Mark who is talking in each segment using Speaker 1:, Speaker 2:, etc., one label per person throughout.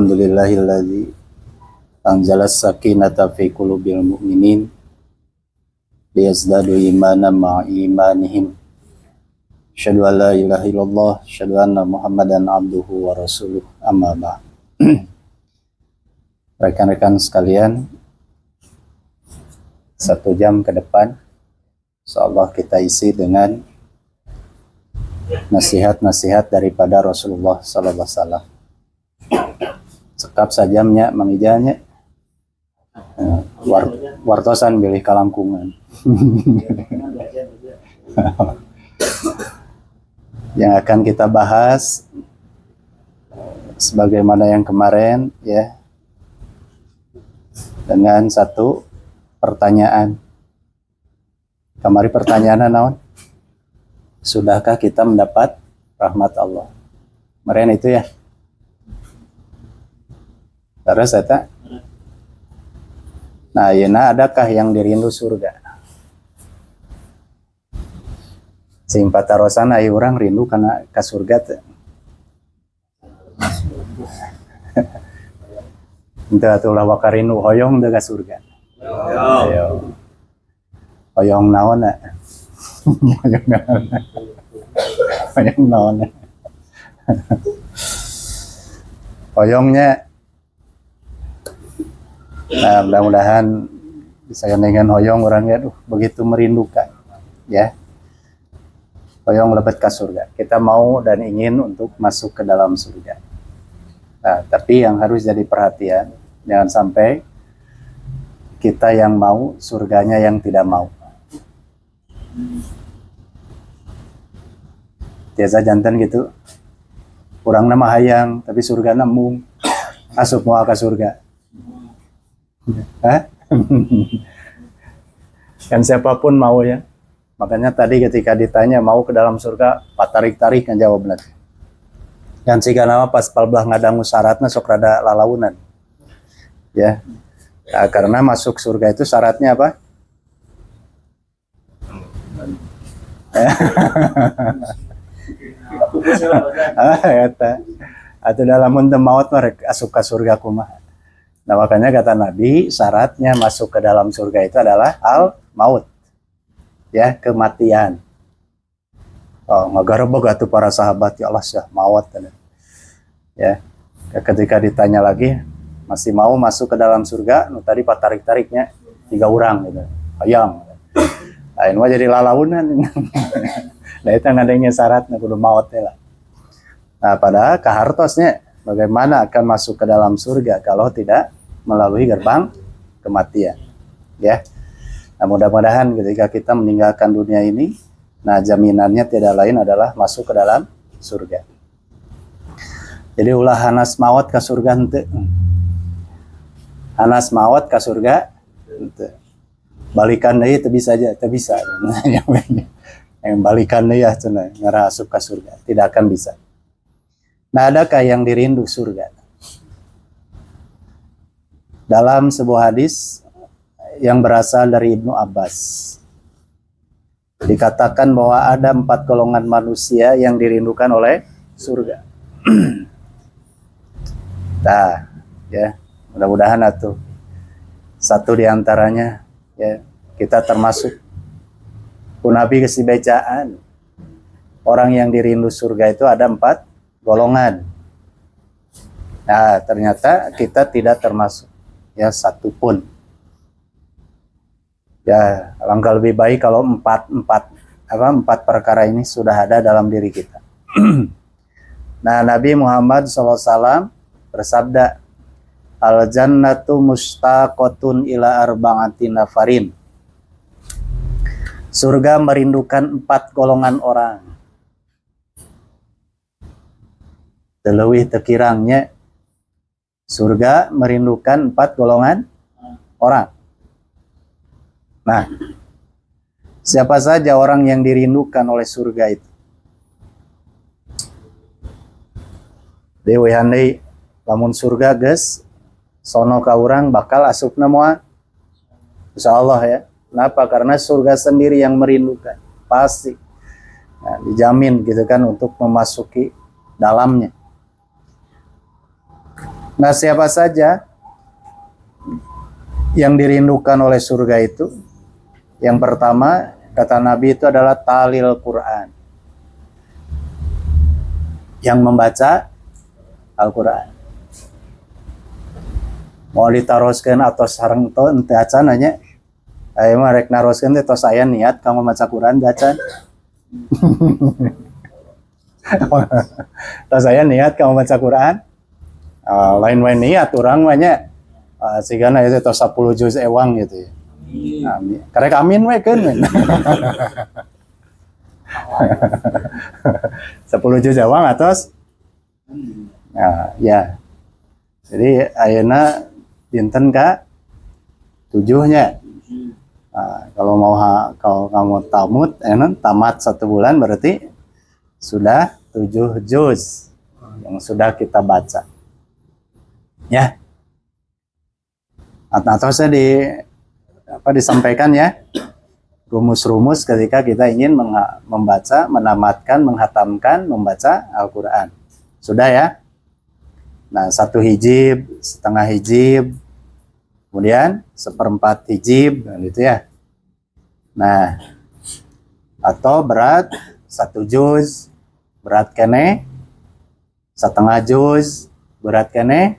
Speaker 1: Alhamdulillahilladzi anzalas sakinata fi qulubil mu'minin liyazdadu imanan ma'a imanihim. Asyhadu an la ilaha illallah, asyhadu anna Muhammadan abduhu wa rasuluh, amma ba'd. Rekan-rekan sekalian, 1 jam ke depan insyaallah kita isi dengan nasihat-nasihat daripada Rasulullah sallallahu alaihi wasallam. Sekap sajamnya mangijanya wartosan bilih kalangkungan. Yang akan kita bahas sebagaimana yang kemarin ya, dengan satu pertanyaan. Kamari pertanyaan naon? Sudahkah kita mendapat rahmat Allah? Kemarin itu ya. Terus eta. Nah, yeuna adakah yang dirindu surga? Sing patarosan aya urang rindu kana ka surga teh. Entah atulah wakarindu hoyong teh ka surga. Ayo. Hoyong naon na? Hoyong naon na? Hoyongnya nah, mudah-mudahan bisa dengan hoyong orangnya begitu merindukan ya. Hoyong lebet ke surga. Kita mau dan ingin untuk masuk ke dalam surga. Nah, tapi yang harus jadi perhatian, jangan sampai kita yang mau, surganya yang tidak mau. Tiasa jantan gitu. Kurang nama hayang, tapi surga nembung. Asup mau ke surga. Hah? Kan siapapun mau ya. Makanya tadi ketika ditanya mau ke dalam surga, patarik-tarik kan jawab nanti. Dan siga nama pas palbelah ngadangu syaratnya sok rada lalaunan. Ya. Nah, karena masuk surga itu syaratnya apa? Atau dalam untuk maut asup ke surga kumaha. Nah, makanya kata Nabi, syaratnya masuk ke dalam surga itu adalah al-maut. Ya, kematian. Oh, ngagarobog atuh para sahabat, ya Allah syah maut. Ya, ketika ditanya lagi, masih mau masuk ke dalam surga? Nu tadi patarik-tariknya 3 orang gitu. Hayang. Lain mah jadi lalaunan. Nah, itu ngadengnya syaratnya kudu maut lah. Nah, padahal kahartosnya bagaimana akan masuk ke dalam surga kalau tidak melalui gerbang kematian. Ya. Nah, mudah-mudahan ketika kita meninggalkan dunia ini, nah jaminannya tidak lain adalah masuk ke dalam surga. Jadi ulah hanas maut ke surga henteu. Hanas maut ke surga henteu. Balikan deui teu bisa aja, teu bisa. Yang balikan deui ya cenah ngara asup ke surga, tidak akan bisa. Nah, adakah yang dirindu surga? Dalam sebuah hadis yang berasal dari Ibnu Abbas, dikatakan bahwa ada 4 golongan manusia yang dirindukan oleh surga. Nah, ya, mudah-mudahan atuh satu di antaranya ya kita termasuk. Nabi kasih bacaan orang yang dirindu surga itu ada 4 golongan. Nah, ternyata kita tidak termasuk ya satupun. Ya, alangkah lebih baik kalau 4 perkara ini sudah ada dalam diri kita. Nah, Nabi Muhammad SAW bersabda, al-jannatu mustaqotun ila arba'ati nafarin. Surga merindukan 4 golongan orang. Teleuwih tekirangnya surga merindukan 4 golongan orang. Nah, siapa saja orang yang dirindukan oleh surga itu? Dewi handai lamun surga geus sono ka urang bakal asupna moal insyaallah ya. Kenapa? Karena surga sendiri yang merindukan. Pasti. Nah, dijamin gitu kan untuk memasuki dalamnya. Nah, siapa saja yang dirindukan oleh surga itu? Yang pertama, kata Nabi itu adalah talil Quran. Yang membaca Al-Quran. Mau ditaroskan atau sarang to ente acan nanya. Ayo mah rek naroskeun teh tos aya niat kamu maca Quran acan. Tos aya niat kamu maca Quran. Lain-lain niat urang mah nya. Sigana itu tos 10 juz ewang gitu ya. Amin. Karek amin we keun men. 10 juz ewang atos. Nah, ya. Jadi ayeuna dinten ka 7-nya. Nah, kalau kamu tamat 1 bulan berarti sudah 7 juz yang sudah kita baca. Ya. Atau saya disampaikan ya rumus-rumus ketika kita ingin membaca, menamatkan, menghatamkan, membaca Al-Quran. Sudah ya? Nah, 1 hijib, setengah hijib, kemudian 1/4 hijib, gitu ya. Nah, atau berat 1 juz, berat kene, setengah juz, berat kene,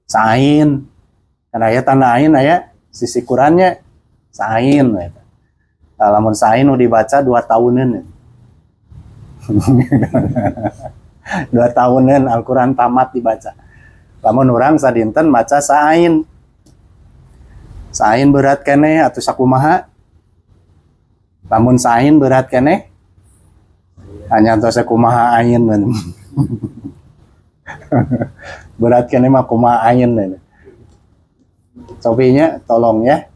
Speaker 1: sain, karena ya tanda ain ya, sisi Qurannya sain. Lamun sain udah dibaca 2 tahunan. 2 tahunan Al-Quran tamat dibaca. Lamun urang sadinten maca sain. Sain berat kene atau sakumaha? Lamun sain berat kene hanya atau sakumaha ain. Berat kene mah kumaha ain. Sopinya tolong ya.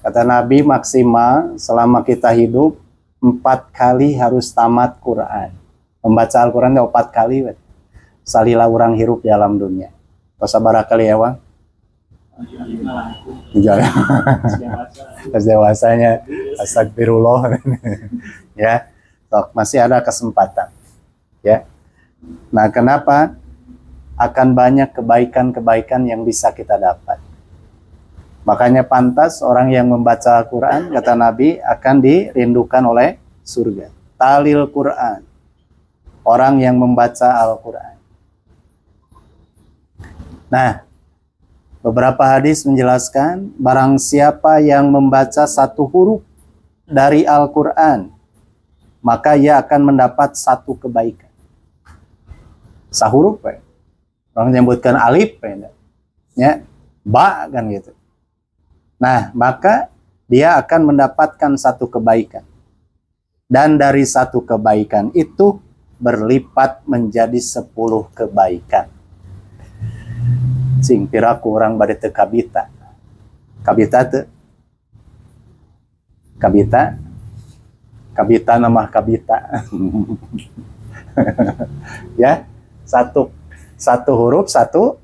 Speaker 1: Kata Nabi maksimal selama kita hidup 4 kali harus tamat Quran. Membaca Al-Quran 4 kali. Salila orang hirup di alam dunia. Kosa barakali ya, Wang? Pas dewasanya. Astagfirullah. Ya. Masih ada kesempatan. Ya. Nah, kenapa? Akan banyak kebaikan-kebaikan yang bisa kita dapat. Makanya pantas orang yang membaca Al-Quran, kata Nabi, akan dirindukan oleh surga. Talil Quran. Orang yang membaca Al-Quran. Nah, beberapa hadis menjelaskan, barang siapa yang membaca 1 huruf dari Al-Quran, maka ia akan mendapat 1 kebaikan. Sahuruf, ya. Orang menyebutkan alif, ya. Ba, kan gitu. Nah, maka dia akan mendapatkan 1 kebaikan. Dan dari 1 kebaikan itu berlipat menjadi 10 kebaikan. Sing piraku orang bade teu kabita. Kabita teu? Kabita? Kabita nama kabita. Ya, satu huruf 1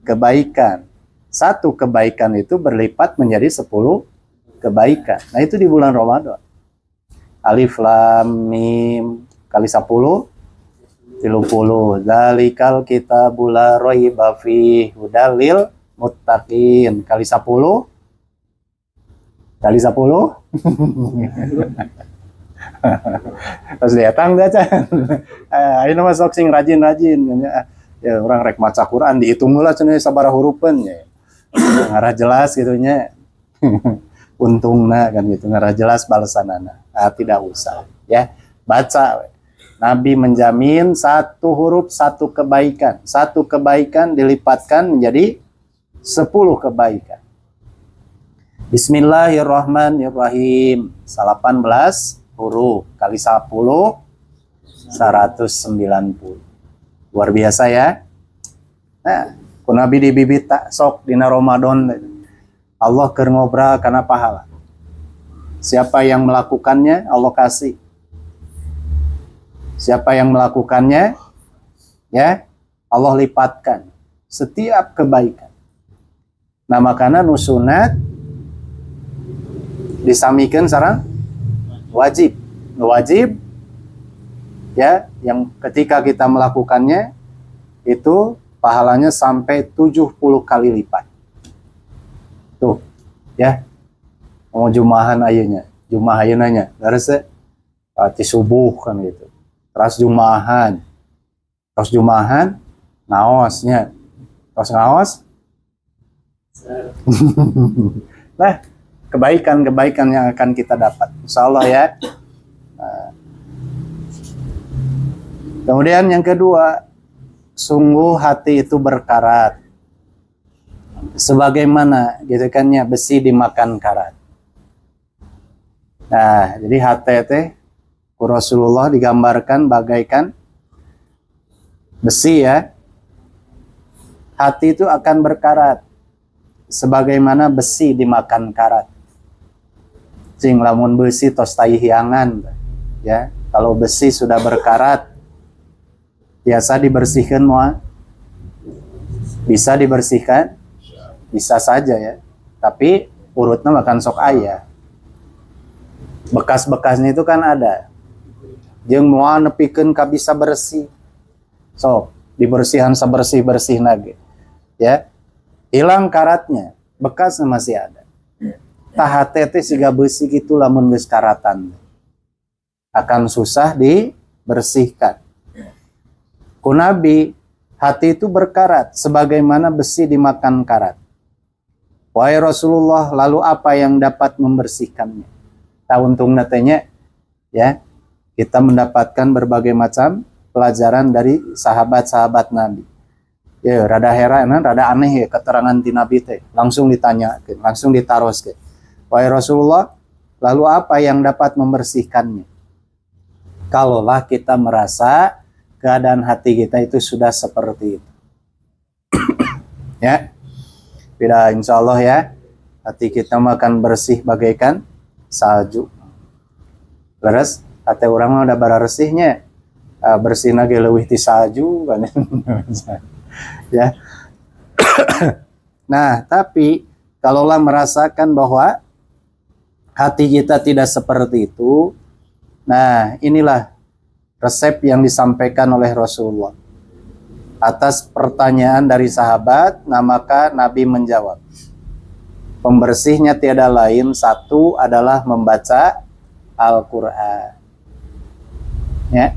Speaker 1: kebaikan. 1 kebaikan itu berlipat menjadi 10 kebaikan. Nah, itu di bulan Ramadan. Alif lam mim kali 10 30. Dzalikal kitabul la raiba fihi hudal lil muttaqin kali 10 kali 10 terus datang baca. Ayeuna mah sok sing rajin-rajin ya, orang rek maca Quran dihitung heula cenah sabaraha hurufeun ya. Ngarah jelas gitu nya. Untungna kan gitu, ngarah jelas balesanana. Tidak usah ya. Baca. Nabi menjamin 1 huruf 1 kebaikan. 1 kebaikan dilipatkan menjadi 10 kebaikan. Bismillahirrahmanirrahim. 18 huruf kali 10 190. Luar biasa ya. Nah, ku Nabi di bibit tak sok dina Ramadan. Allah keur ngobrol karena pahala. Siapa yang melakukannya, Allah kasih. Siapa yang melakukannya, ya, Allah lipatkan setiap kebaikan. Nah, makanya nusunat disamikan sareng wajib. Wajib, ya, yang ketika kita melakukannya itu pahalanya sampai 70 kali lipat. Tuh, ya. Mau jumahan ayeuna, jumah ayeunanya, beres ti subuh kan gitu. Terus jumahan, ngaosnya. Terus ngaos. Nah, kebaikan-kebaikan yang akan kita dapat. Insyaallah ya. Nah. Kemudian yang kedua, sungguh hati itu berkarat. Sebagaimana gitu kan ya, besi dimakan karat. Nah, jadi hati teh ku Rasulullah digambarkan bagaikan besi ya. Hati itu akan berkarat sebagaimana besi dimakan karat. Cing lamun besi tos tai hiangan ya. Kalau besi sudah berkarat biasa dibersihkan moal. Bisa dibersihkan? Bisa saja ya. Tapi urutnya makan sok aya. Bekas-bekasnya itu kan ada. Jeung moal nepikeun ka bisa bersih. So, dibersihan sabersih-bersih nage. Ya. Hilang karatnya, bekasnya masih ada. Tah hate teh siga besi kitu lamun geus karatan. Akan susah dibersihkan. Ku Nabi, hati itu berkarat sebagaimana besi dimakan karat. Wahai Rasulullah, lalu apa yang dapat membersihkannya? Tauntung natenya ya, kita mendapatkan berbagai macam pelajaran dari sahabat-sahabat Nabi. Ya, rada heran, rada aneh ya keterangan di Nabi teh. Langsung ditanya, langsung ditaros ke. Wahai Rasulullah, lalu apa yang dapat membersihkannya? Kalaulah kita merasa keadaan hati kita itu sudah seperti itu. Ya. Bila insya Allah ya, hati kita akan bersih bagaikan salju. Leres, hati orang mah udah bara resihnya. Bersihna ge leuwih ti salju kan. Ya. Nah, tapi kalaulah merasakan bahwa hati kita tidak seperti itu, nah inilah resep yang disampaikan oleh Rasulullah. Atas pertanyaan dari sahabat, nah maka Nabi menjawab. Pembersihnya tiada lain, satu adalah membaca Al-Quran. Ya.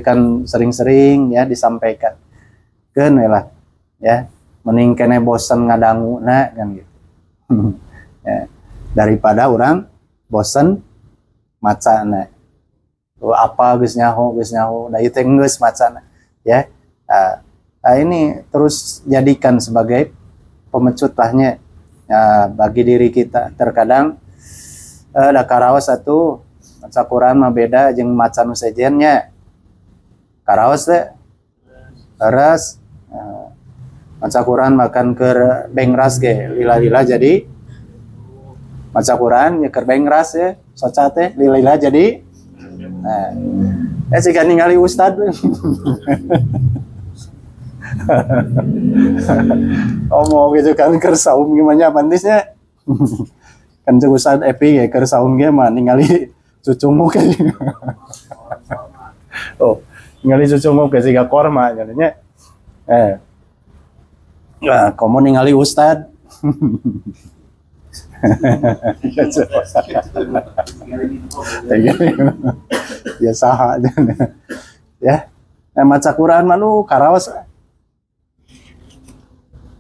Speaker 1: Kan sering-sering ya disampaikan. Keun lah ya, mending kene bosen ngadangu na kan gitu. Ya. Daripada orang bosen macana. Apa geus nyaho. Nah itu geus macana. Ya, ini terus jadikan sebagai pemecut-lahnya bagi diri kita. Terkadang ada karaos satu maca Quran mah beda jeung maca nu sejennya. Karaos teh ras maca Quran makan ke bengras ge lila-lila jadi maca Quran ya keur bengras ya soca teh lila-lila jadi jika ningali ustad mau gitu kan keur saum gimana pandisnya kan jeung ustad epi ya keur saum ge mah ningali cucungmu kayak oh ningali cucungmu ke siga korma jadinya nah komo ningali ustad ya saha ya maca Quran malu karaos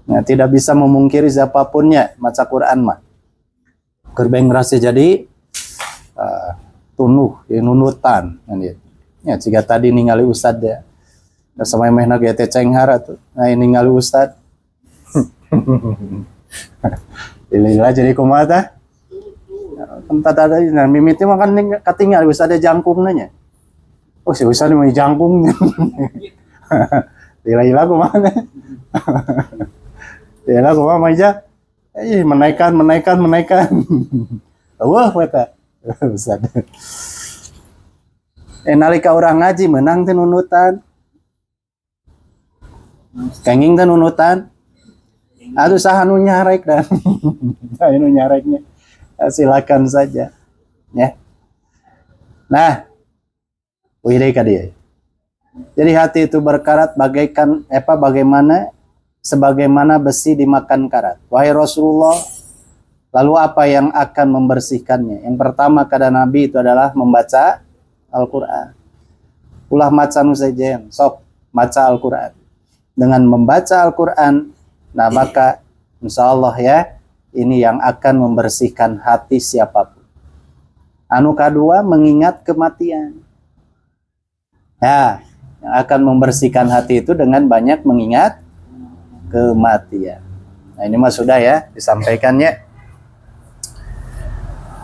Speaker 1: nah, tidak bisa memungkiri siapapunnya maca Quran mah gerbeng rasa jadi tunuh ya nunutan kan ya jika tadi ningali ustad ya sampai mehna ge teh cenghar atuh nah ningali ustad Lila jadi kumaha tah? Tempat ada nah mimiti makan katinggal geus ada jangkung nanya. Oh si ustad mah jangkung. Lila kumaha? Lila kumaha maja? Menaikkan. Wah eta. Ustad. Nalika urang ngaji menang teh nunutan. Kenging teh nunutan. Aduh saha nu nyarek dan nu nyareknya silakan saja ya. Nah, wih ka dia Jadi hati itu berkarat bagaikan sebagaimana besi dimakan karat. Wahai Rasulullah, lalu apa yang akan membersihkannya? Yang pertama kata Nabi itu adalah membaca Al-Quran. Ulah maca nu sejen, sok maca Al-Quran. Dengan membaca Al-Quran, nah maka insya Allah ya, ini yang akan membersihkan hati siapapun. Anu kedua, mengingat kematian. Ya, yang akan membersihkan hati itu dengan banyak mengingat kematian. Nah ini mah sudah ya disampaikannya.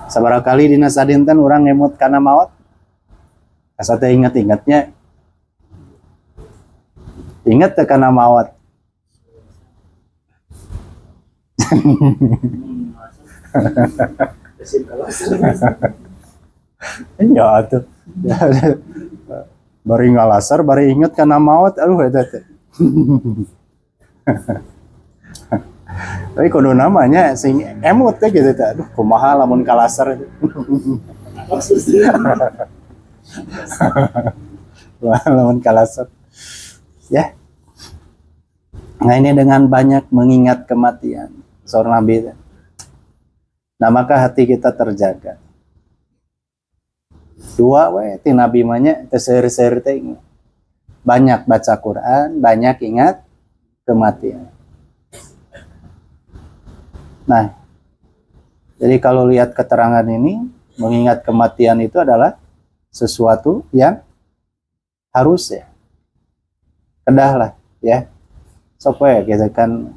Speaker 1: Sabaraha kali dina sadinten urang ngemut kana maot. Asa teh ingat-ingatnya. Ingat teh kana maot. Ya atuh. Bari ngalasar, bari inget kana maot, aduh eta teh. Tapi kudu namanya sing emut teh gitu teh. Aduh kumaha lamun kalasar itu. Lamun kalasar. Ya. Nah ini dengan banyak mengingat kematian. Saur Nabi. Nah maka hati kita terjaga. Dua ti Nabi manya teser-ser teh banyak baca Quran, banyak ingat kematian. Nah, jadi kalau lihat keterangan ini, mengingat kematian itu adalah sesuatu yang harus ya. Kedah lah ya. Sok we gitu kan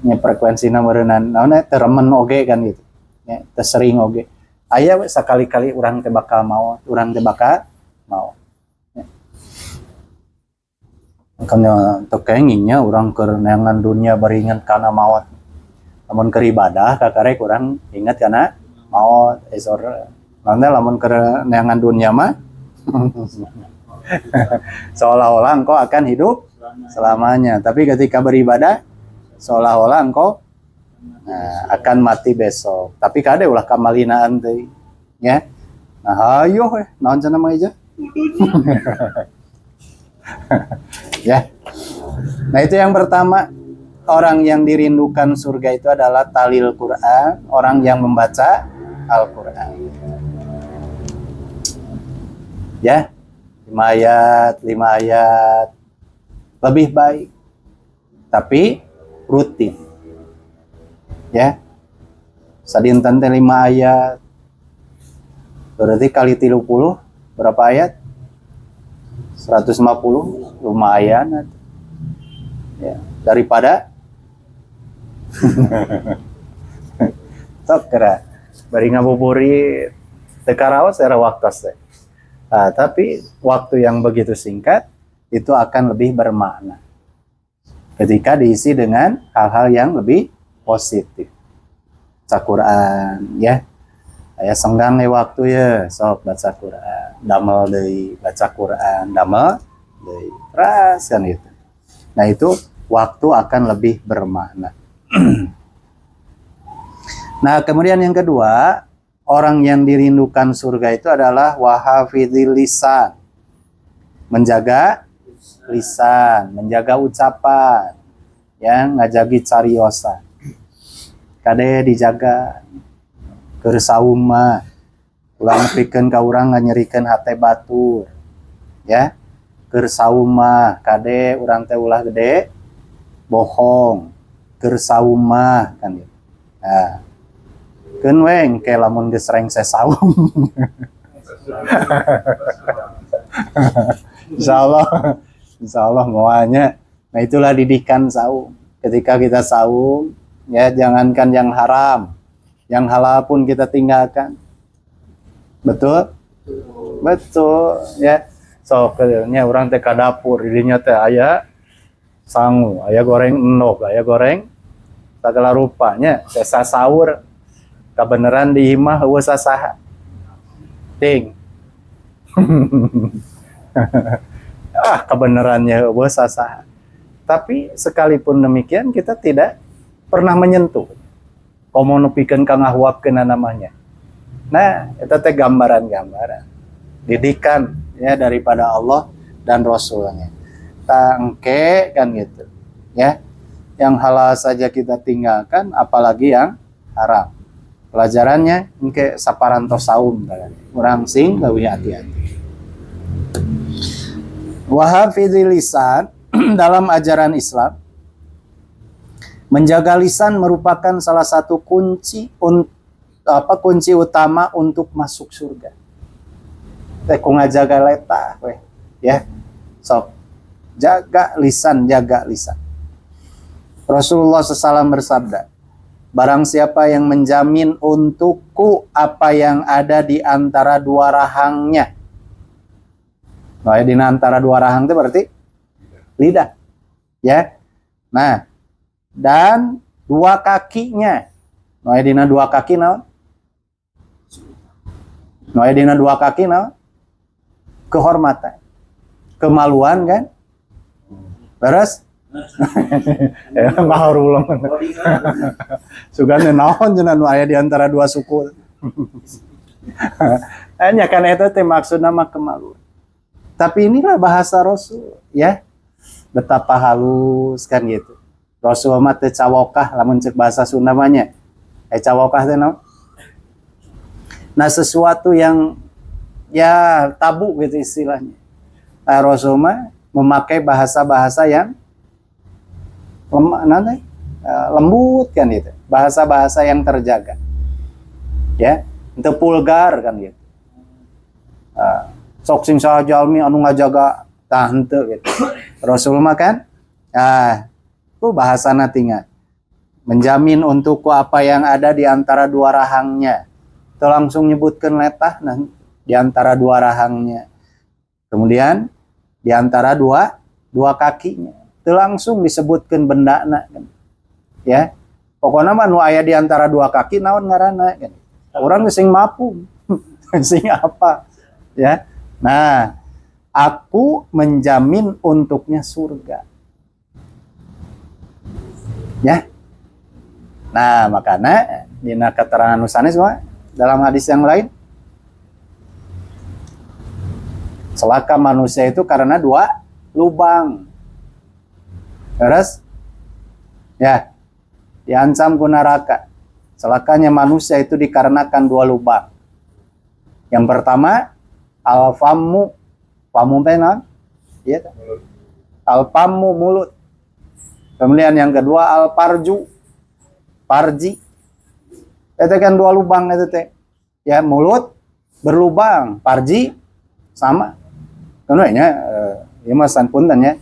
Speaker 1: nya frekuensina meureunnan naon teremen oge kan gitu. Ya, tersering oge. Aya we sakali-kali urang teh bakal maot, urang teh bakal maot. Ya. Makanya teu kengingnya urang keur neangan dunia beringat kana maot. Lamun keur ibadah kakarek urang ingat kana maot esor. Nanti lamun keur neangan dunia mah seolah-olah engkau akan hidup selamanya. Tapi ketika beribadah seolah-olah engkau akan mati besok. Tapi kade ulah kamalinaan teh. Ya. Nah, ayo naon cenah mah ieu? Ya. Nah, itu yang pertama, orang yang dirindukan surga itu adalah talil Quran, orang yang membaca Al-Quran. Ya. 5 ayat lebih baik. Tapi rutin. Ya. Sadinten teh 5 ayat. Berarti kali 30 berapa ayat? 150 lumayan. Ya, daripada sok kira bari ngabuburit teu karaos era waktos teh. Nah, tapi waktu yang begitu singkat itu akan lebih bermakna ketika diisi dengan hal-hal yang lebih positif. Baca Quran ya. Aya senggang waktu ya, sok baca Quran. Damel deui baca Quran, damel deui. Terus kan itu. Nah, itu waktu akan lebih bermakna. Nah, kemudian yang kedua, orang yang dirindukan surga itu adalah wahafidhil lisan. Menjaga lisan, menjaga ucapan, yang ngajagi cariosan. Kade dijaga keur saum mah ulang pikeun ka urang nganyerikeun hate batur. Ya. Keur saum mah kade urang teh ulah gede bohong. Keur saum mah kan gitu. Nah, keun we engke lamun geus rengse saum. Insyaallah moalnya. Nah, itulah didikan saum. Ketika kita saum, ya jangankan yang haram, yang halal pun kita tinggalkan. Betul? Betul, ya. So, nya urang teh ka dapur, didinya teh aya sangu, aya goreng endog, aya goreng segala rupanya, sesa sahur. Kabeneran di imah eueuh sasaha. Ting. Kebenarannya eueuh sasaha. Tapi sekalipun demikian kita tidak pernah menyentuh. Komo nepikeun ka ngahuapkeun namanya. Nah, eta teh gambaran-gambaran didikan ya daripada Allah dan Rasulnya. Tangke kan gitu. Ya. Yang halal saja kita tinggalkan, apalagi yang haram. Pelajarannya engke saparanto saum orang sing leuwih hati-hati. Wahafidil lisan dalam ajaran Islam, menjaga lisan merupakan salah satu kunci utama untuk masuk surga. Teh ku ngajaga letah weh, ya. Sok jaga lisan. Rasulullah SAW bersabda, barang siapa yang menjamin untukku apa yang ada di antara dua rahangnya. Nah, di antara dua rahang itu berarti lidah. Ya. Nah, dan dua kakinya. Nah, di dua kaki naon? Nah, di dua kaki naon? Kehormatan. Kemaluan kan? Terus mahar ulang. Sugane naon cenah nu aya di antara dua suku. Hanya kan itu teh maksudna mah kemaluan. Tapi inilah bahasa Rasul, ya. Betapa halus kan gitu. Rasul mah teu cawokah lamun ceuk bahasa Sunda mah nya. Cawokah teh naon? Nah, sesuatu yang ya tabu gitu istilahnya. Nah, Rasul mah memakai bahasa-bahasa yang lembut kan gitu, bahasa-bahasa yang terjaga, ya, itu vulgar kan gitu. Sok sing sajalmi anu ngajaga tah henteu gitu. Rasul mah kan, itu bahasana tinggal menjamin untukku apa yang ada di antara dua rahangnya. Itu langsung nyebutkan letah nah, di antara dua rahangnya. Kemudian di antara dua kakinya. Itu langsung disebutkan benda kan. Ya. Pokoknya mah nu aya di antara dua kaki naon ngaranna kan. Orang sing mapung. Sing apa? Ya. Nah, aku menjamin untuknya surga. Ya. Nah, makanya dina keterangan nusanes mah dalam hadis yang lain celaka manusia itu karena dua lubang. Terus ya diancam ku neraka. Celakanya manusia itu dikarenakan dua lubang. Yang pertama al-fammu, famu penan, ya, al-fammu mulut. Kemudian yang kedua al-parju, parji. Itu kan dua lubang itu teh. Ya, mulut berlubang, parji sama. Kemudiannya ya masan punten ya.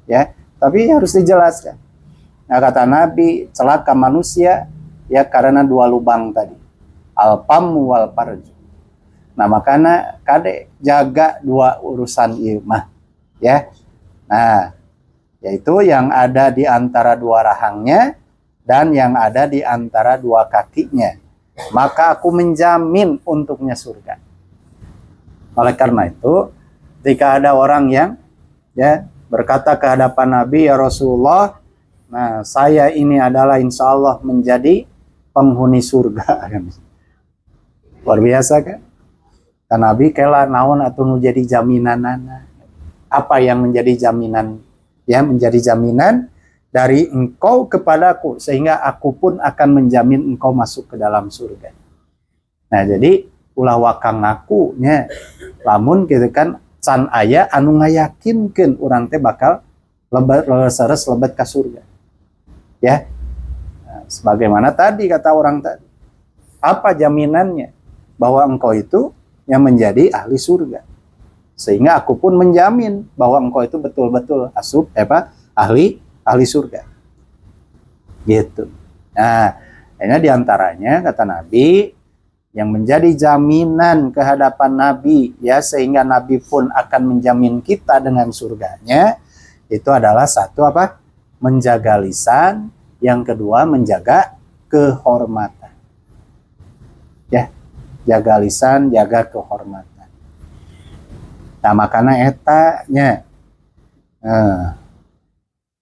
Speaker 1: Ya. Tapi harus dijelaskan. Nah, kata Nabi, celaka manusia ya karena dua lubang tadi. Al-fammu wal parju. Nah, makanya kade jaga dua urusan ieu mah. Ya. Nah, yaitu yang ada di antara dua rahangnya dan yang ada di antara dua kakinya. Maka aku menjamin untuknya surga. Oleh karena itu, jika ada orang yang ya berkata ke hadapan Nabi, ya Rasulullah, nah saya ini adalah insya Allah menjadi penghuni surga. Luar biasa kan? Kan Nabi kela naon atau menjadi jaminan. Apa yang menjadi jaminan? Ya, menjadi jaminan dari engkau kepadaku, sehingga aku pun akan menjamin engkau masuk ke dalam surga. Nah, jadi ulah wakang ngakunya, lamun gitu kan, can aya anu ngayakinkeun urang teh bakal leres lebet ka surga. Ya. Nah, sebagaimana tadi kata orang tadi. Apa jaminannya bahwa engkau itu yang menjadi ahli surga? Sehingga aku pun menjamin bahwa engkau itu betul-betul ahli surga. Gitu. Nah, ini diantaranya kata Nabi yang menjadi jaminan kehadapan Nabi, ya, sehingga Nabi pun akan menjamin kita dengan surganya, itu adalah satu apa? Menjaga lisan, yang kedua menjaga kehormatan. Ya, jaga lisan, jaga kehormatan. Nah, makanya etanya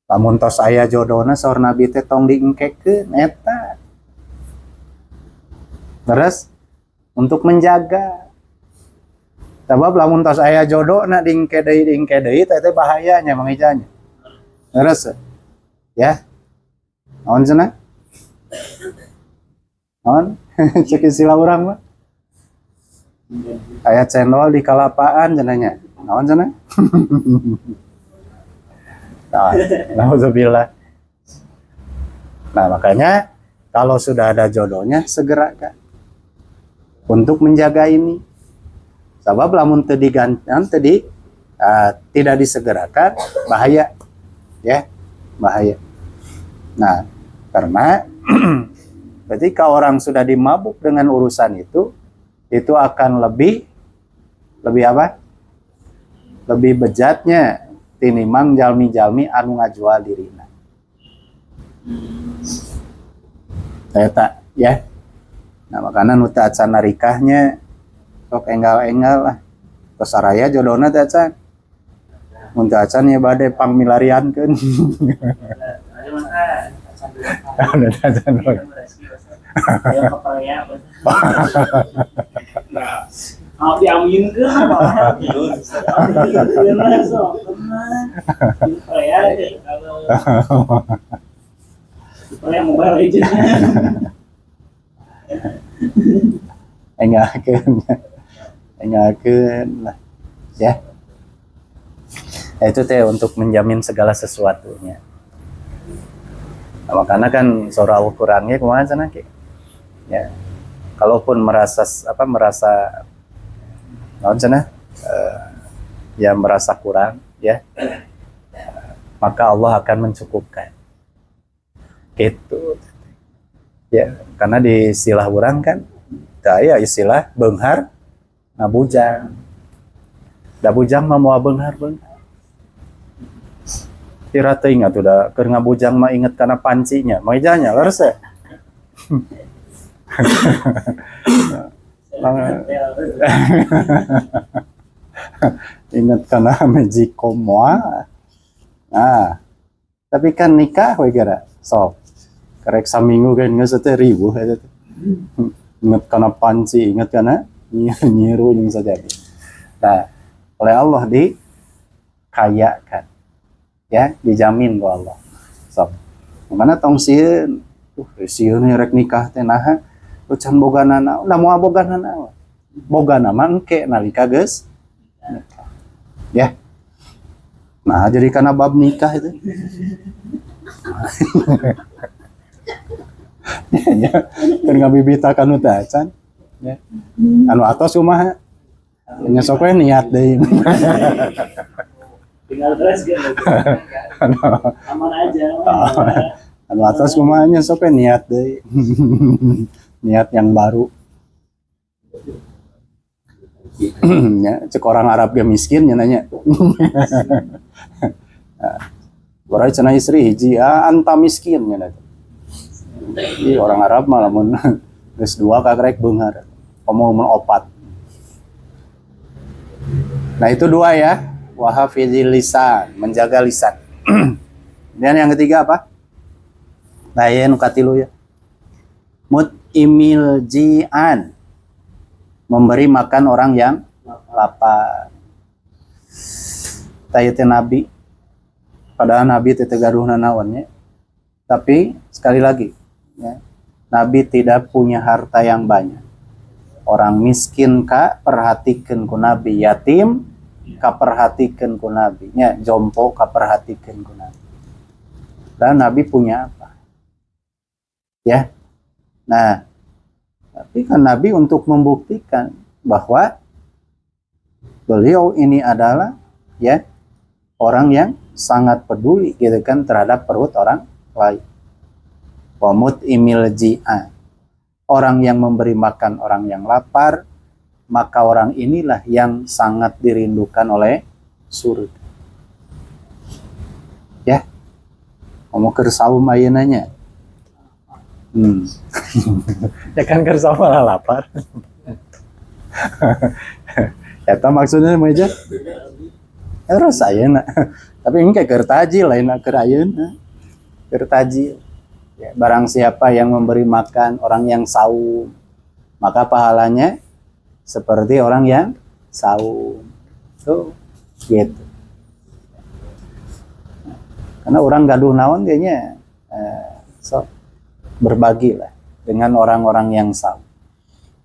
Speaker 1: lamun tos aya jodona saur Nabi teh tong diengkekeun eta. Terus untuk menjaga. Sebab lamun tos aya jodoh na dingke deui teh bahayanya mangijanya. Terus ya. Naon cenah? Naon? Cek istilah urang mah. Aya cendol di kalapaan cenahnya. Naon cenah? Nah, nauzubillah. Nah, makanya kalau sudah ada jodohnya segerakan untuk menjaga ini. Sebab lamun teu digantian tidak disegerakan bahaya. Ya, bahaya. Nah, karena ketika orang sudah dimabuk dengan urusan itu akan lebih apa? Lebih bejatnya tinimbang jalmi-jalmi anu ngajual dirina. Eta ya. Nah, makanya nu teu acan narikahnya sok enggal-enggal lah. Tos saraya jodohna teh acan. Mun teu acan ya bade pangmilariankeun. Ada acan.
Speaker 2: Mau diaminkeun apa? Supaya Mobile Legends.
Speaker 1: Enggakkeun lah ya. Itu teh untuk menjamin segala sesuatunya. Nah, makanya kan surah Al-Qur'annya kumaha cenah ki? Ya. Kalaupun merasa naon cenah? Ya merasa kurang ya. Maka Allah akan mencukupkan. Gitu. Ya, karena di istilah urang kan aya istilah beunghar ngabujang. Da bujang mah moal beunghar-beunghar. Kira teh ingat udah keur ngabujang mah inget kana pancinya. Maijanya leres ya. Ingat kana Magicom moal. Nah, tapi kan nikah we gara sok. Karek saminggu kan geus teh ribuh eta teh. Ingat kana panci, ingat kana nyiru yang saja. Nah, oleh Allah dikayakan. Ya, dijamin ku Allah. Sok. Mana tong sieun, sieun rek nikah teh naha, can boganana, udah moal boganana. Bogana mah engke nalika geus nikah. Ya. Nah, jadi kana bab nikah itu. Ya, kan ngabibita kanu teh acan. Ya. Anu atos kumaha? Nya sok we niat deui.
Speaker 2: Tinggal terus gitu. Aman aja.
Speaker 1: Anu atas kumaha nya sok we niat deui. Niat yang baru. Ya, cek orang Arab ge miskin nya nanya. Barai cenah istri hiji, anta miskin nya nanya. Jadi orang Arab mah lamun geus dua kagrek beunghar. Ngomong opat. Nah, itu dua ya. Wahafizil lisan, menjaga lisan. Dan yang ketiga apa? Nah, ya nu katilu ya. Mut'imil ji'an. Memberi makan orang yang lapar. Tayate Nabi. Padahal Nabi teh gaduhna naon nya. Tapi sekali lagi ya, Nabi tidak punya harta yang banyak. Orang miskin ka perhatikeun ku Nabi, yatim ka perhatikeun ku Nabi, nya jompo ka perhatikeun ku Nabi. Dan Nabi punya apa? Ya. Nah, tapi kan Nabi untuk membuktikan bahwa beliau ini adalah ya orang yang sangat peduli gitu kan terhadap perut orang lain. Wa mut'imil ji'a. Orang yang memberi makan orang yang lapar, maka orang inilah yang sangat dirindukan oleh surga. Ya. Ngomong keur saum ayeuna nya. Ya kan keur saum malah lapar. Eta maksudnya mah aja. Terus ayeuna. Tapi engke keur tajil lain keur ayeuna. Keur tajil. Ya, barang siapa yang memberi makan orang yang saum, maka pahalanya seperti orang yang saum. Tuh, gitu. Karena orang gaduh naon dianya so berbagi lah dengan orang-orang yang saum.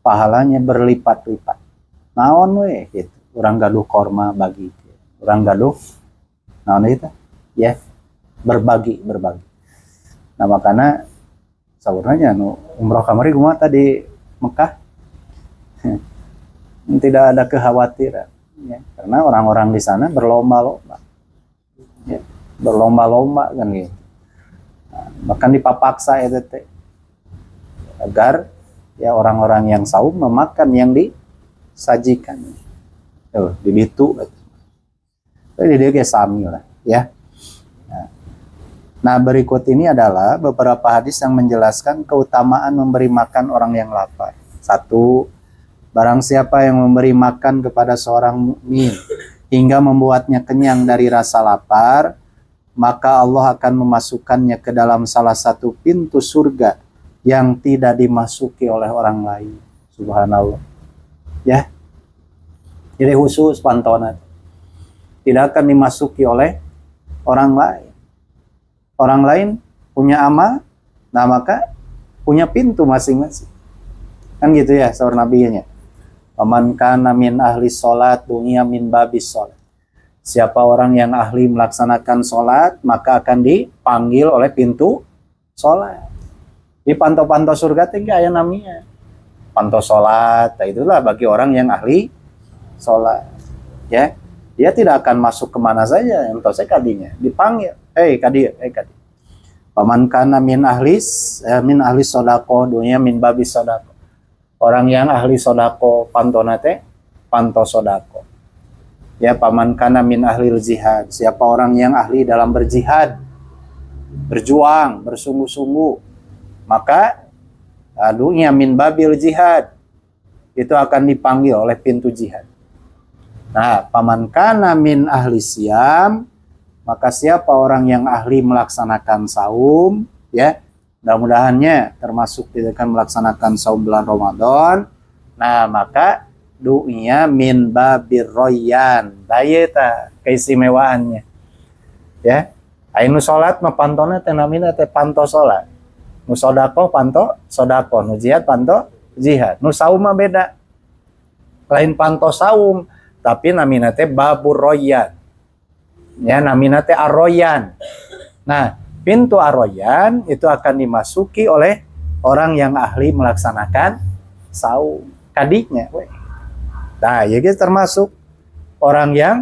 Speaker 1: Pahalanya berlipat-lipat. Naon we gitu. Orang gaduh korma bagi. Orang gaduh naon itu? Ya, berbagi. Nah, makanya saurnanya nu umroh kamari kumaha tadi Mekah. Tidak ada kekhawatiran ya, karena orang-orang di sana berlomba-lomba. Ya, berlomba-lomba kan gitu. Nah, bahkan dipapaksa itu agar ya orang-orang yang saum memakan yang disajikan. Tuh, dibitu. Jadi dia kayak sami lah, ya. Nah, berikut ini adalah beberapa hadis yang menjelaskan keutamaan memberi makan orang yang lapar. 1, barang siapa yang memberi makan kepada seorang mukmin hingga membuatnya kenyang dari rasa lapar, maka Allah akan memasukkannya ke dalam salah satu pintu surga yang tidak dimasuki oleh orang lain. Subhanallah. Ya. Jadi khusus pantona tidak akan dimasuki oleh orang lain. Orang lain punya amal, nah maka punya pintu masing-masing. Kan gitu ya, saur nabinya. Paman kana min ahli sholat, dunia min babis sholat. Siapa orang yang ahli melaksanakan sholat, maka akan dipanggil oleh pintu sholat. Di panto-panto surga tinggal yang namanya panto sholat. Nah, itulah bagi orang yang ahli sholat. Ya, dia tidak akan masuk kemana saja. Yang tahu saya kadinya dipanggil. Kadi. Paman kana min ahli sodako, dunia min babis sodako. Orang yang ahli sodako, pantona teh panto sodako. Ya, paman kana min ahli jihad. Siapa orang yang ahli dalam berjihad, berjuang, bersungguh-sungguh, maka dunia min babil jihad itu akan dipanggil oleh pintu jihad. Nah, paman kana min ahli siyam, maka siapa orang yang ahli melaksanakan saum, ya, mudah-mudahannya termasuk tidak akan melaksanakan saum bulan Ramadan. Nah, maka du'nya min babir royan. Dayeta keistimewaannya. Ya. Ainu salat mah pantona teh namina teh panto salat. Nu sodako panto sodako, nu jihad panto jihad. Nu saum mah beda. Lain panto saum, tapi namina teh babur royan. Ya, namina teh arroyan. Nah, pintu arroyan itu akan dimasuki oleh orang yang ahli melaksanakan saum. Kadiknya, nah, ya gitu termasuk orang yang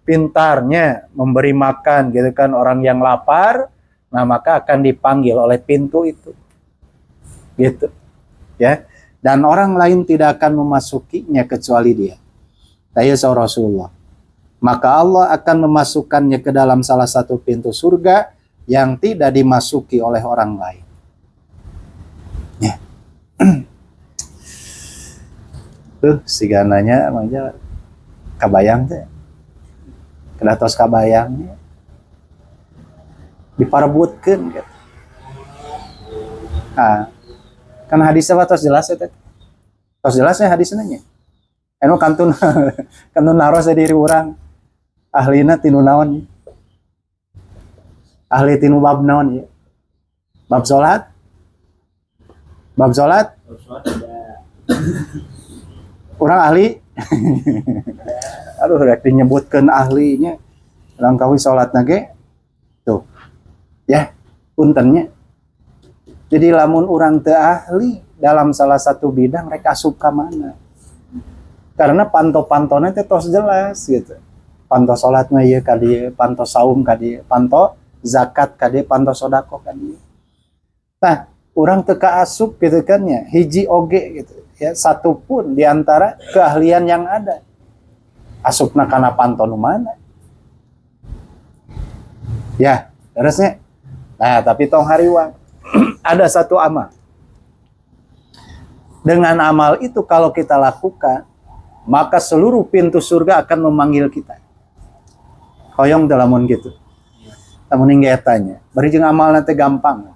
Speaker 1: pintarnya memberi makan, gitu kan, orang yang lapar, nah maka akan dipanggil oleh pintu itu, gitu, ya. Dan orang lain tidak akan memasukinya kecuali dia. Saya Rasulullah. Maka Allah akan memasukkannya ke dalam salah satu pintu surga yang tidak dimasuki oleh orang lain. Ya. Sigananya mangja kabayang teh. Kedatos kabayangnya. Diparebutkeun gitu. Nah, kan hadisnya tos jelas ya teh. Tos jelasnya hadisnya nya. Anu kantun kantun naros diri urang. Ahlina tinu naon? Ahli tinu bab naon ya? Bab salat? Bab salat? Orang ahli? Aduh, rek dinyebutkeun ahlinya. Urang kawi salatna ge tuh. Ya, puntennya. Jadi lamun urang teu ahli dalam salah satu bidang rek asup ka mana? Karena panto-pantona teh tos jelas gitu. Panto sholat mah ieu ka dieu, panto saum ka dieu, panto zakat ka dieu, panto sodako ka dieu. Nah, urang teu kaasup gitu kan ya, hiji oge gitu ya, satu pun di antara keahlian yang ada. Asupna kana panto nu mana? Ya, terusnya. Nah, tapi tong hariwang ada satu amal. Dengan amal itu kalau kita lakukan, maka seluruh pintu surga akan memanggil kita. Hoyong dalamun gitu. Lamun ingge etanya. Bari jeung amalna teh gampang.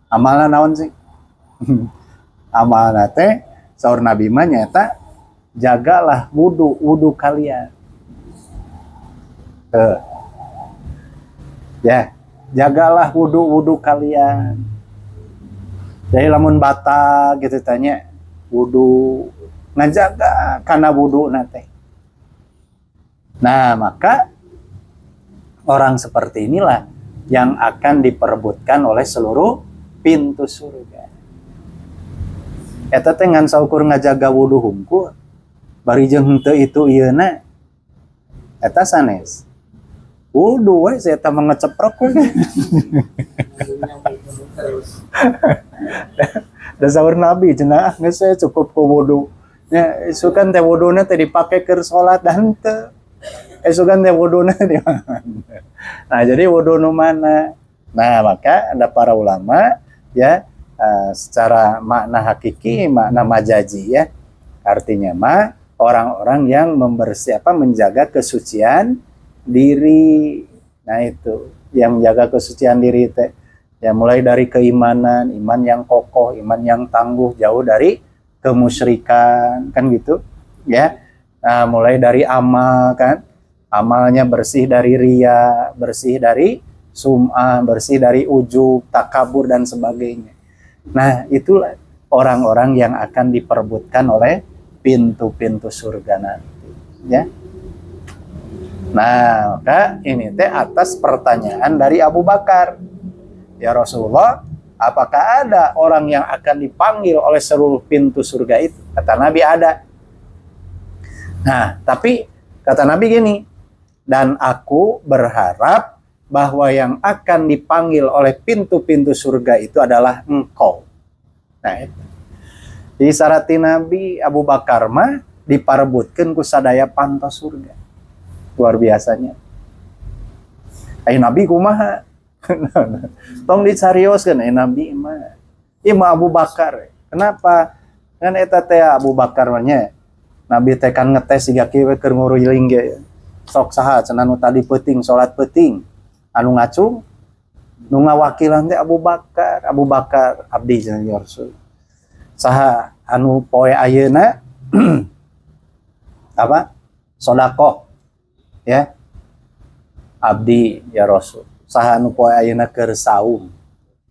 Speaker 1: Amalna naon sih? Amalna teh saur Nabi mah nyaeta jagalah wudu kalian. Ya, jagalah wudu kalian. Jadi lamun bata gitu tanya wudu, ngajaga karena wudu nate. Nah, maka orang seperti inilah yang akan diperebutkan oleh seluruh pintu surga. Eta teh ngan saukur ngajaga wudu hungkul, bari jeung henteu itu ieuna. Eta sanes. Wudu we saya teh mangeceprok we. Da saur Nabi cenah geus cukup ku wudu. Nya isukan teh wuduna teh dipake keur salat dan teu. Isukan teh wuduna di mana. Nah, jadi wudu nu mana? Nah, maka ada para ulama ya secara makna hakiki, makna majazi ya. Artinya mah orang-orang yang menjaga kesucian diri. Nah, itu yang menjaga kesucian diri teh ya mulai dari keimanan, iman yang kokoh, iman yang tangguh, jauh dari kemusyrikan kan gitu ya. Nah, mulai dari amal kan, amalnya bersih dari riya, bersih dari sum'ah, bersih dari ujub, takabur dan sebagainya. Nah, itulah orang-orang yang akan diperebutkan oleh pintu-pintu surga nanti ya. Nah, maka ini teh atas pertanyaan dari Abu Bakar, ya Rasulullah, apakah ada orang yang akan dipanggil oleh seluruh pintu surga itu? Kata Nabi ada. Nah, tapi kata Nabi gini, dan aku berharap bahwa yang akan dipanggil oleh pintu-pintu surga itu adalah engkau. Nah, itu. Disarati Nabi Abu Bakar mah diparebutkeun ku sadaya pantos surga. Luar biasanya. Nabi kumaha? Tong dicarioskeun Nabi mah. Ieu mah Abu Bakar. Kenapa? Kan eta teh Abu Bakar nya Nabi teh kan ngetes siga kieu keur nguruling ge. Sok saha cenah nu tadi peuting salat peuting. Anu ngacung nu ngawakilan teh Abu Bakar. Abu Bakar abdi jeung Rasul. Saha anu poe ayeuna apa? Sedekah. Ya. Abdi ya Rasul. Saha anu poe ayeuna keur saum.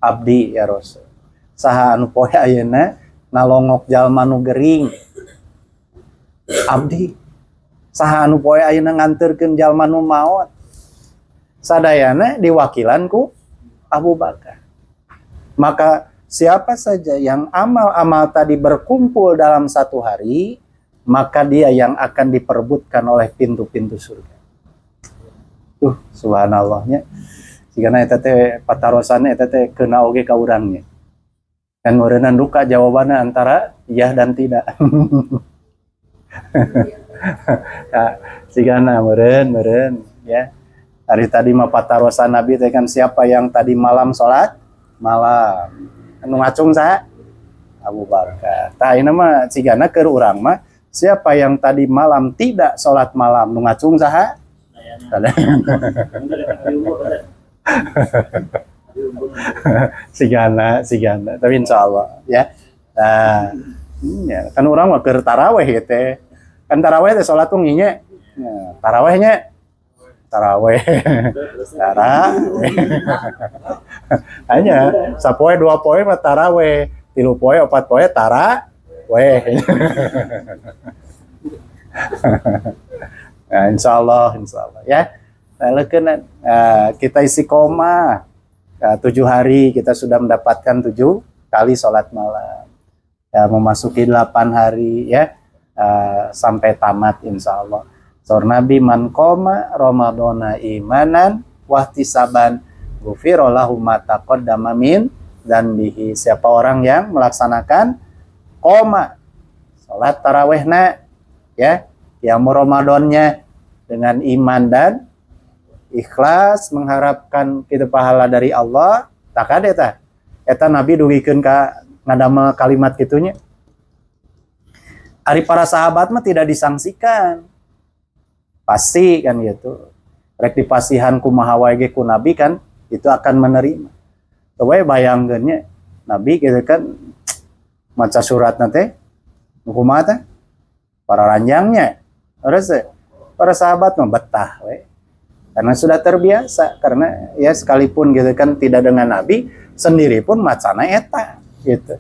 Speaker 1: Abdi ya Rasul. Saha anu poe ayeuna nalongok jalma nu gering. Abdi. Saha anu poe ayeuna nganterkeun jalma nu maot. Sadayana diwakilan ku Abu Bakar. Maka siapa saja yang amal-amal tadi berkumpul dalam satu hari, maka dia yang akan diperebutkan oleh pintu-pintu surga. Subhanallahnya. Jigana eta teh patarosanna eta teh keuna oge ka urangnya. Kan meureunna duka jawabanna antara iya dan tidak. Jigana meureun ya. Hari tadi mah patarosan Nabi teh kan siapa yang tadi malam salat malam. Anu ngacung saha? Abu Bakar. Tah ayeuna mah cigana keur urang mah siapa yang tadi malam tidak salat malam nu ngacung saha? Sigana. Tapi insyaallah ya. Nah, ya, kan urang mah keur tarawih teh. Kan tarawih teh salat tong nginya. Nah, tarawih. Hanya sapoe 2 poe mah tarawih, 3 poe 4 poe tarawih. Nah, insyaallah ya. Kita istiqomah 7 hari kita sudah mendapatkan 7 kali sholat malam. Ya, memasuki 8 hari ya sampai tamat insyaallah. Saur Nabi man qoma ramadhana imanan wahtisaban ghufira lahu ma taqaddama min dzanbihi. Siapa orang yang melaksanakan qoma salat tarawihna ya, qiyam Ramadannya dengan iman dan ikhlas mengharapkan kita pahala dari Allah, tak ada eta Nabi dugikeun ka ngadamel kalimat kitunya. Ari para sahabat mah tidak disangsikan. Pasti kan gitu. Rek dipasihan kumaha wae ge ku Nabi kan itu akan menerima. Teu we bayangkeunnya Nabi gitu kan maca suratna teh kumaha teh? para ranjangnya. Terus para sahabat mah betah we. Karena sudah terbiasa, karena ya sekalipun gitu kan tidak dengan Nabi, sendiri pun macana eta gitu.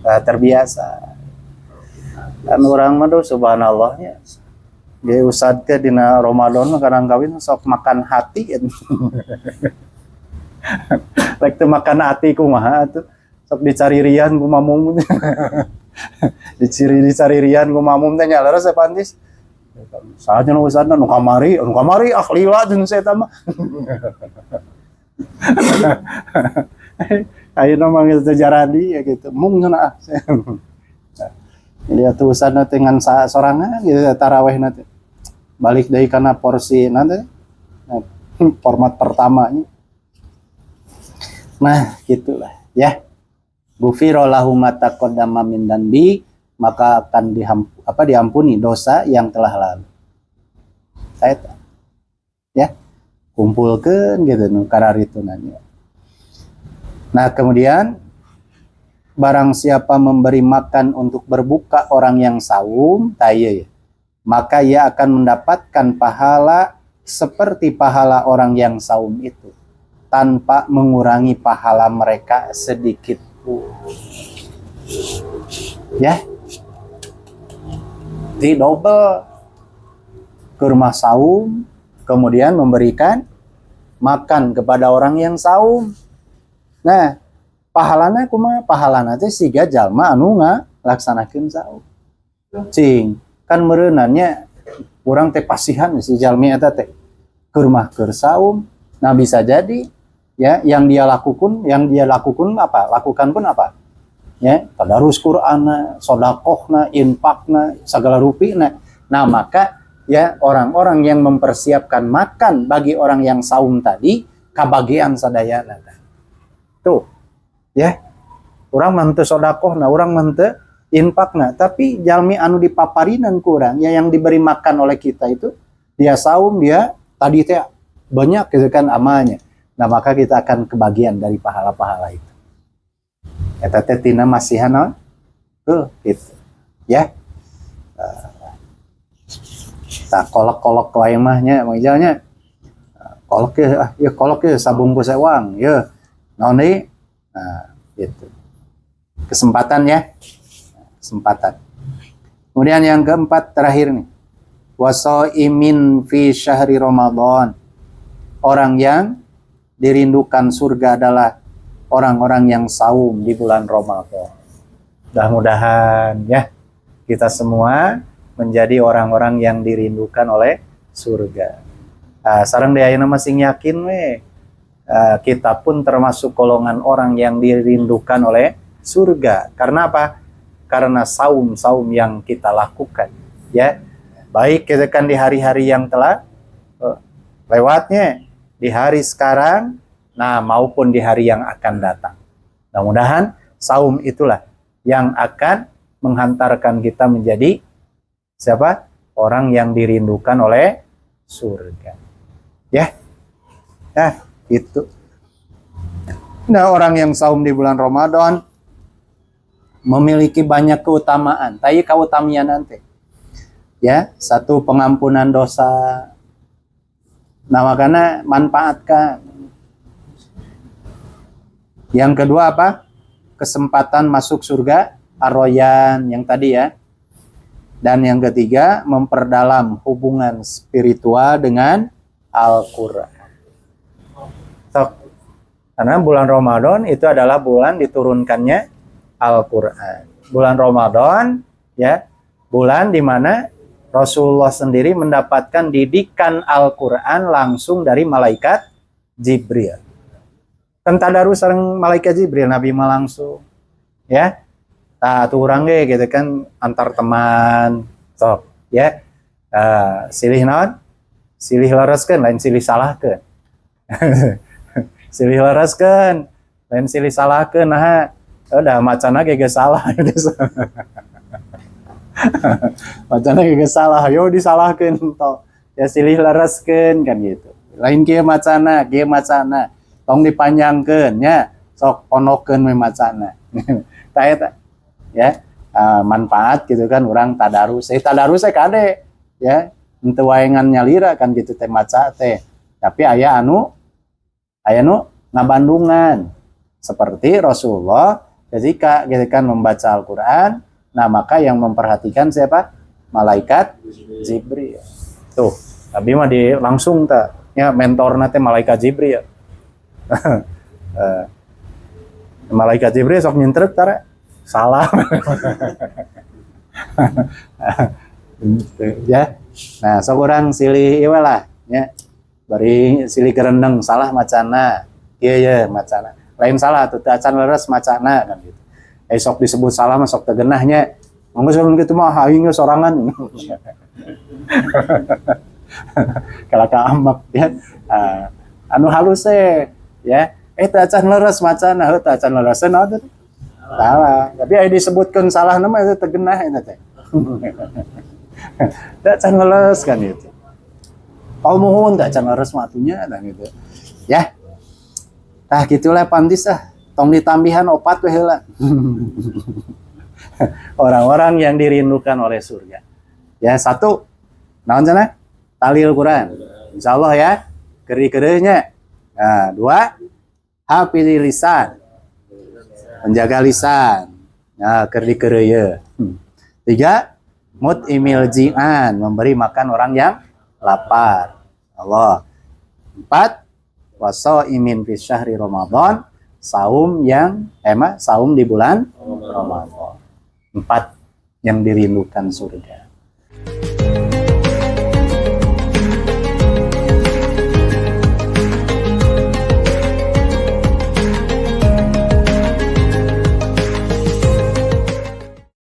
Speaker 1: Terbiasa. Dan orang mah subhanallahnya. Dia usad ke dina Ramadan kadang kawin sok makan hati. Lek teu makan hati kumaha atuh. Sok dicari rian ku mamum. dicari rian ku mamum teh nya laras pantis. Saatnya nu usadna nu kamari ahli lah jeung saya mah. Ayeuna mah geus jaradi ya gitu. Mung cenah. Jadi atuh usadna teh ngan sorangan gitu tarawih teh. Balik deui kana porsi nanti format pertamanya. Nah, gitulah ya. Ghufira lahu ma taqaddama min dambi, maka akan diampuni dosa yang telah lalu. Saya ya, kumpulkeun gitu nu kararitunannya. Nah, kemudian barang siapa memberi makan untuk berbuka orang yang saum, ya, maka ia akan mendapatkan pahala seperti pahala orang yang saum itu, tanpa mengurangi pahala mereka sedikit pun. Ya, di double ke rumah saum, kemudian memberikan makan kepada orang yang saum. Nah, pahalana kumaha? Pahalana teh siga jalma anu ngalaksanakeun saum. Cing, kan meureunannya urang teh pasihan si jalmi eta teh ke rumah keur saum. Nah, bisa jadi ya yang dia lakukan lakukan pun apa? Ya, tadarus Qur'ana, sedekahna, infakna, segala rupina. Nah, maka ya orang-orang yang mempersiapkan makan bagi orang yang saum tadi kabagian sadayana. Tuh. Ya. Urang mah teu sedekahna, urang mah teu infakna, tapi jalmi anu dipaparinan ku urang ya yang diberi makan oleh kita itu dia saum, dia tadi teh banyak gitu kan amalnya. Nah, maka kita akan kebagian dari pahala-pahala itu. Eta teh tina masihan naon? Tuh, gitu. Ya. Tak kolok-kolok wae mah nya, misalnya kolok ya kolok ya sabungkus ewang, ya. Naon deui? Nah, gitu. Kesempatan ya. Kesempatan. Kemudian yang keempat terakhir nih. Wasaimin fi syahri Ramadan. Orang yang dirindukan surga adalah orang-orang yang saum di bulan Ramadan. Mudah-mudahan ya kita semua menjadi orang-orang yang dirindukan oleh surga. Sareng deui ayeuna masing yakin we. Kita pun termasuk golongan orang yang dirindukan oleh surga. Karena apa? Karena saum-saum yang kita lakukan, ya. Baik kita kan di hari-hari yang telah lewatnya, di hari sekarang, nah maupun di hari yang akan datang. Mudah-mudahan saum itulah yang akan menghantarkan kita menjadi siapa? Orang yang dirindukan oleh surga. Ya. Nah, itu. Nah, orang yang saum di bulan Ramadan memiliki banyak keutamaan. Tapi keutamian nanti. Ya, satu pengampunan dosa. Nah, makanya manfaatkan. Yang kedua apa? Kesempatan masuk surga Ar-Rayyan yang tadi ya. Dan yang ketiga, memperdalam hubungan spiritual dengan Al-Quran. Karena bulan Ramadan itu adalah bulan diturunkannya Al-Quran. Bulan Ramadan, ya, bulan di mana Rasulullah sendiri mendapatkan didikan Al-Quran langsung dari malaikat Jibril. Kan tadarus sareng malaikat Jibril, Nabi mah langsung, ya. Tuh urang ge gitu kan antar teman, sok, ya. Silih naon? Silih lereskeun, lain silih salahkeun. Silih lereskeun, lain silih salahkeun. Nah, udah macana ge geus salah. Macana ge geus salah, yo disalahkeun to. Ya silih lereskeun kan gitu. Lain kieu macana, ge macana. Tong dipanjangkeun nya, sok ponokeun we macana. Tah eta. Ya. manfaat gitu kan orang tadarus kade ya henteu waengan nyalira kan gitu teh maca teh tapi aya nu ngabandungan seperti Rasulullah ketika membaca Al-Qur'an. Nah maka yang memperhatikan siapa? Malaikat Jibril. Tuh tapi mah di langsung tak ya mentorna teh malaikat Jibril. Malaikat Jibril sok nyintrek tara salah. Ya. Nah, sok urang silih ieu lah nya. Bari silih gerendeng salah macana. Ieu macana. Lain salah tuh teu acan leres macana kan gitu. Sok disebut salah mah sok teu geunahnya. Mangga samun kitu mah aing sorangan. Kalaka amak ya. Anu halus ya. Teu acan leres macana, teu acan leres naon teh? Salah. Tapi aya disebutkeun salah nama itu teu geunah eta teh. Teu acan leres kan itu. Pau muhun teu acan leres mah atunya dan gitu. Ya. Tah gitulah pantis tong ditambihan opat we heula. Orang-orang yang dirindukan oleh surga. Ya, satu naon cenah? Talil Quran. Insyaallah ya. Keri-kereunya. Nah, dua hafidil lisan. Menjaga lisan. Nah, keri-kereuyeun. Tiga mut'imil ji'an, memberi makan orang yang lapar. Allah. Empat wasaimin fi syahri Ramadan, saum di bulan Ramadan. Empat yang dirindukan surga.